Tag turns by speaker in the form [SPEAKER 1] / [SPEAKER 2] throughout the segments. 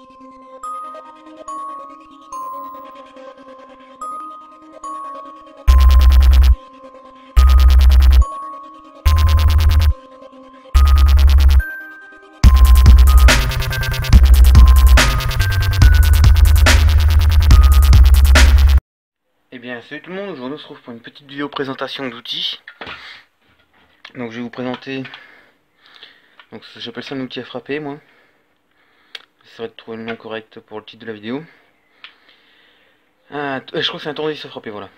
[SPEAKER 1] Eh bien salut tout le monde, aujourd'hui on se retrouve pour une petite vidéo présentation d'outils. Donc je vais vous présenter, donc j'appelle ça un outil à frapper moi. J'essaierai de trouver le nom correct pour le titre de la vidéo. Je crois que c'est un tournevis à frapper, voilà.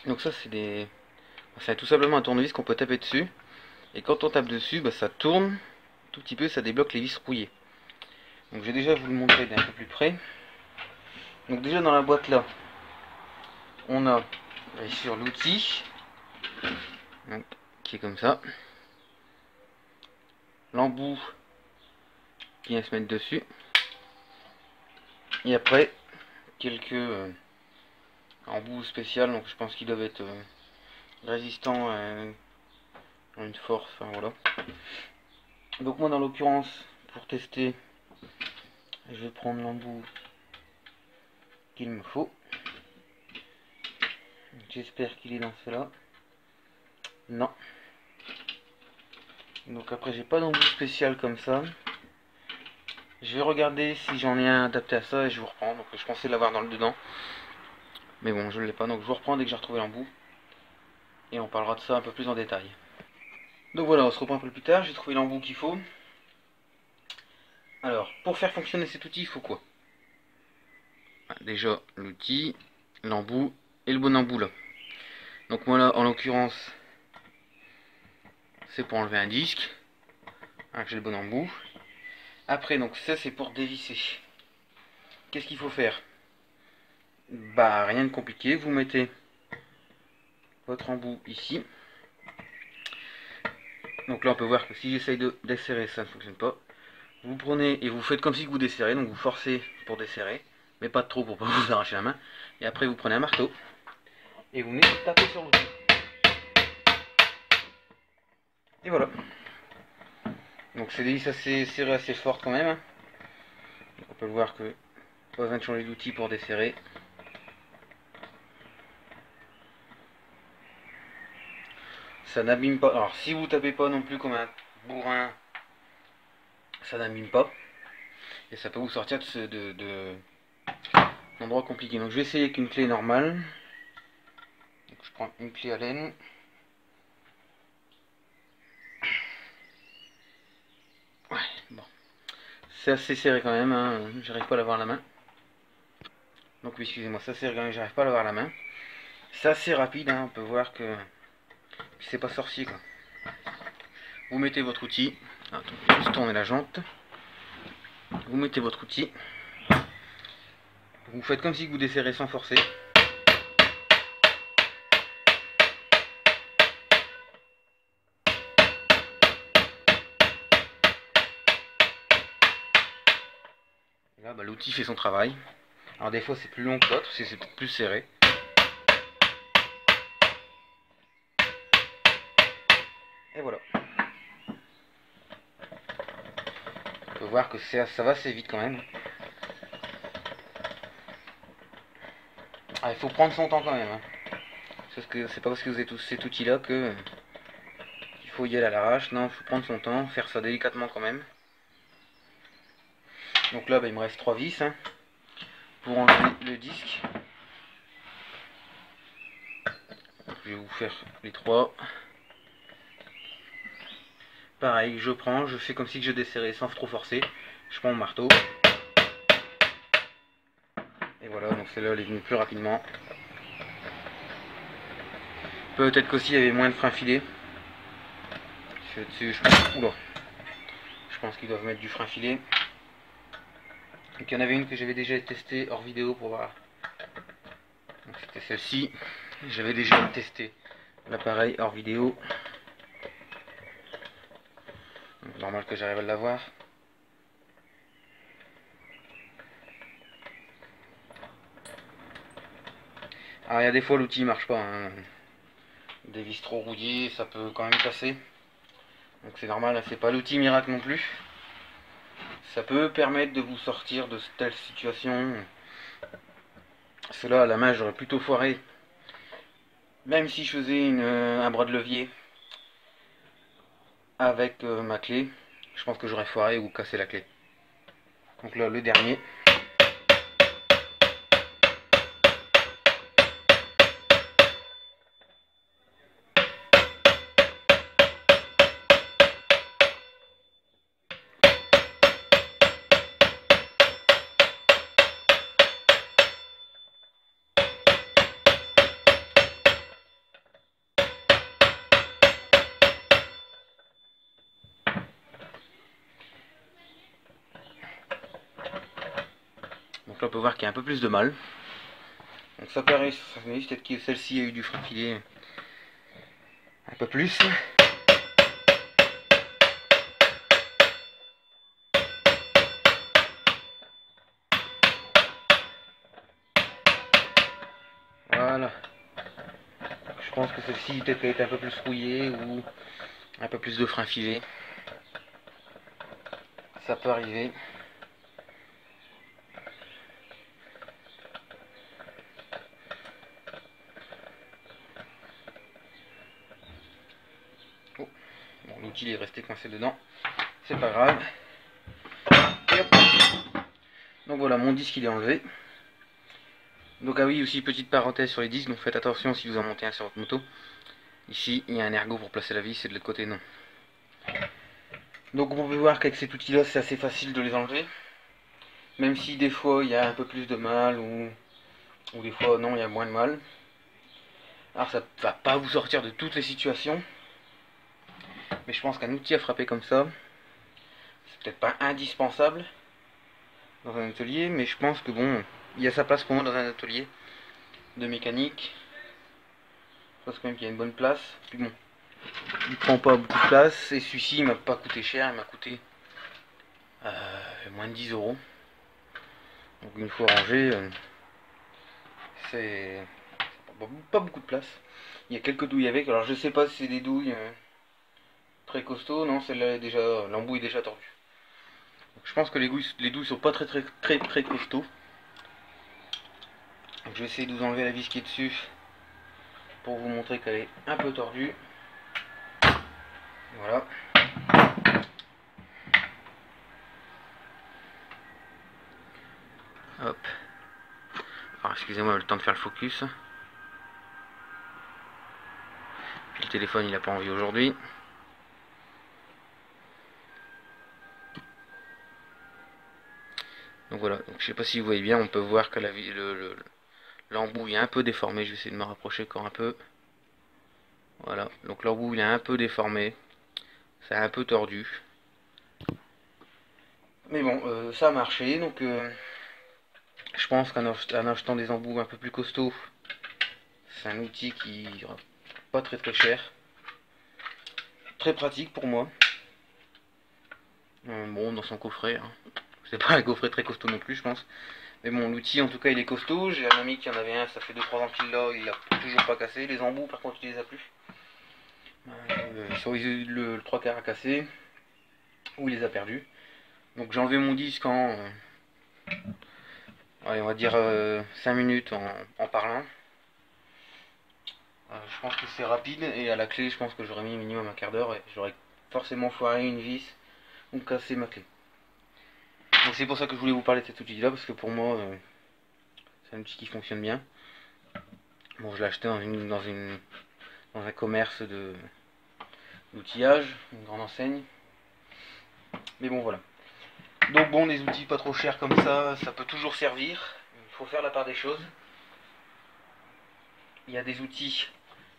[SPEAKER 1] Donc ça c'est tout simplement un tournevis qu'on peut taper dessus. Et quand on tape dessus, ça tourne tout petit peu, ça débloque les vis rouillées. Donc je vais déjà vous le montrer d'un peu plus près. Donc déjà dans la boîte là, on a sur l'outil qui est comme ça, l'embout qui vient se mettre dessus, et après quelques embouts spéciaux, donc je pense qu'ils doivent être résistants à une force, enfin voilà. Donc moi dans l'occurrence, pour tester, je vais prendre l'embout qu'il me faut. J'espère qu'il est dans cela. Non. Donc après j'ai pas d'embout spécial comme ça. Je vais regarder si j'en ai un adapté à ça et je vous reprends. Donc je pensais l'avoir dans le dedans, mais bon je ne l'ai pas. Donc je vous reprends dès que j'ai retrouvé l'embout et on parlera de ça un peu plus en détail. Donc voilà, on se reprend un peu plus tard. J'ai trouvé l'embout qu'il faut. Alors pour faire fonctionner cet outil il faut quoi? Déjà l'outil, l'embout et le bon embout là. Donc moi là en l'occurrence c'est pour enlever un disque. J'ai le bon embout. Après donc ça c'est pour dévisser. Qu'est-ce qu'il faut faire? Rien de compliqué, vous mettez votre embout ici. Donc là on peut voir que si j'essaye de desserrer ça ne fonctionne pas. Vous prenez et vous faites comme si vous desserrez, donc vous forcez pour desserrer, mais pas trop pour pas vous arracher la main. Et après vous prenez un marteau et vous venez taper sur l'outil. Et voilà. Donc c'est des vis assez serrées, assez fortes quand même. Donc on peut le voir que pas besoin de changer d'outil pour desserrer. Ça n'abîme pas. Alors si vous tapez pas non plus comme un bourrin, ça n'abîme pas. Et ça peut vous sortir d'endroits compliqués. Donc je vais essayer avec une clé normale. Donc je prends une clé à laine. Ouais, bon. C'est assez serré quand même, hein. J'arrive pas à l'avoir à la main. Donc oui, excusez-moi, ça serré quand même, j'arrive pas à l'avoir à la main. C'est assez rapide, hein. On peut voir que c'est pas sorcier quoi. Vous mettez votre outil. Attends, juste tourner la jante. Vous mettez votre outil. Vous faites comme si vous desserrez sans forcer. Et là, l'outil fait son travail. Alors des fois c'est plus long que d'autres, c'est plus serré. Et voilà. On peut voir que ça va assez vite quand même. Il faut prendre son temps quand même. Hein. Parce que c'est pas parce que vous avez tout cet outil là que il faut y aller à l'arrache. Non, il faut prendre son temps, faire ça délicatement quand même. Donc là, il me reste 3 vis hein, pour enlever le disque. Je vais vous faire les 3. Pareil, je prends, je fais comme si je desserrais sans trop forcer. Je prends mon marteau. Et voilà, donc celle-là elle est venue plus rapidement. Peut-être qu'aussi il y avait moins de frein filé. Je pense qu'ils doivent mettre du frein filé. Donc il y en avait une que j'avais déjà testée hors vidéo pour voir. C'était celle-ci. J'avais déjà testé l'appareil hors vidéo. Donc, normal que j'arrive à l'avoir. Alors il y a des fois l'outil marche pas. Hein. Des vis trop rouillées, ça peut quand même casser. Donc c'est normal, c'est pas l'outil miracle non plus. Ça peut permettre de vous sortir de telle situation. Cela à la main j'aurais plutôt foiré. Même si je faisais un bras de levier avec ma clé, je pense que j'aurais foiré ou cassé la clé. Donc là le dernier. Donc là on peut voir qu'il y a un peu plus de mal. Donc ça paraît, peut-être que celle-ci a eu du frein filé un peu plus. Voilà. Je pense que celle-ci peut-être qu'elle a été un peu plus rouillée ou un peu plus de frein filé. Ça peut arriver. Oh. Bon, l'outil est resté coincé dedans. C'est pas grave. Et hop. Donc voilà, mon disque il est enlevé. Donc ah oui, aussi petite parenthèse sur les disques, donc faites attention si vous en montez un sur votre moto. Ici, il y a un ergot pour placer la vis et de l'autre côté non. Donc on peut voir qu'avec cet outil là c'est assez facile de les enlever. Même si des fois il y a un peu plus de mal ou des fois non il y a moins de mal. Alors ça va pas vous sortir de toutes les situations. Mais je pense qu'un outil à frapper comme ça, c'est peut-être pas indispensable dans un atelier. Mais je pense que bon, il y a sa place pour moi dans un atelier de mécanique. Je pense quand même qu'il y a une bonne place. Puis bon, il prend pas beaucoup de place. Et celui-ci il m'a pas coûté cher, il m'a coûté moins de 10 euros. Donc une fois rangé, c'est pas beaucoup de place. Il y a quelques douilles avec. Alors je sais pas si c'est des douilles très costauds. Non, celle-là est déjà, l'embout est déjà tordu. Donc, je pense que les douilles sont pas très costauds. Donc, je vais essayer de vous enlever la vis qui est dessus pour vous montrer qu'elle est un peu tordue. Voilà. Hop. Alors excusez-moi le temps de faire le focus. Puis le téléphone il a pas envie aujourd'hui. Donc voilà, donc, je sais pas si vous voyez bien, on peut voir que l'embout est un peu déformé. Je vais essayer de me rapprocher encore un peu. Voilà, donc l'embout il est un peu déformé. C'est un peu tordu. Mais bon, ça a marché, donc je pense qu'en achetant des embouts un peu plus costauds, c'est un outil qui est pas très cher. Très pratique pour moi. Bon, dans son coffret, hein. C'est pas un coffret très costaud non plus, je pense. Mais bon, l'outil en tout cas il est costaud. J'ai un ami qui en avait un, ça fait 2-3 ans qu'il l'a, il l'a toujours pas cassé. Les embouts par contre il les a plus. Soit le 3 quarts à casser, ou il les a perdus. Donc j'ai enlevé mon disque en, allez, on va dire 5 minutes en parlant. Je pense que c'est rapide et à la clé je pense que j'aurais mis minimum un quart d'heure et j'aurais forcément foiré une vis ou cassé ma clé. Donc c'est pour ça que je voulais vous parler de cet outil là parce que pour moi c'est un outil qui fonctionne bien. Bon, je l'ai acheté dans un commerce d'outillage, une grande enseigne. Mais bon voilà. Donc bon, des outils pas trop chers comme ça peut toujours servir. Il faut faire la part des choses. Il y a des outils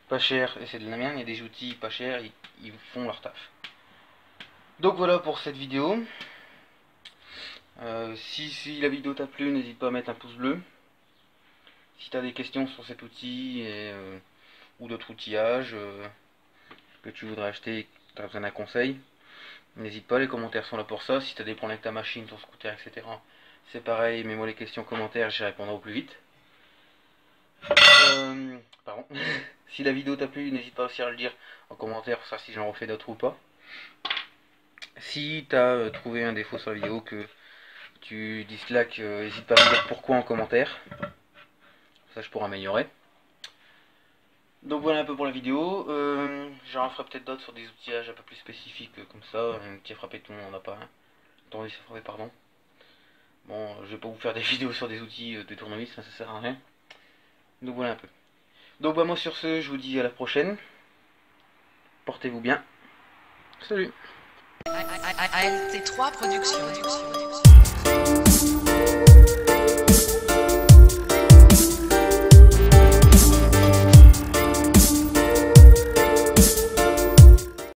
[SPEAKER 1] pas chers et c'est de la merde, il y a des outils pas chers, ils font leur taf. Donc voilà pour cette vidéo. Si la vidéo t'a plu, n'hésite pas à mettre un pouce bleu. Si tu as des questions sur cet outil ou d'autres outillages que tu voudrais acheter et que tu as besoin d'un conseil, n'hésite pas, les commentaires sont là pour ça. Si tu as des problèmes avec ta machine, ton scooter, etc., c'est pareil, mets-moi les questions en commentaire, j'y répondrai au plus vite. Pardon. Si la vidéo t'a plu, n'hésite pas aussi à le dire en commentaire pour savoir si j'en refais d'autres ou pas. Si tu as trouvé un défaut sur la vidéo que tu dislikes, n'hésite pas à me dire pourquoi en commentaire. Ça je pourrais améliorer. Donc voilà un peu pour la vidéo. J'en ferai peut-être d'autres sur des outillages un peu plus spécifiques comme ça. Un outil à frapper, tout le monde n'en a pas un. Tournevis à frapper, pardon. Bon, je vais pas vous faire des vidéos sur des outils de tournevis, ça sert à rien. Donc voilà un peu. Donc bah moi sur ce, je vous dis à la prochaine. Portez-vous bien. Salut.
[SPEAKER 2] ALT3 Productions.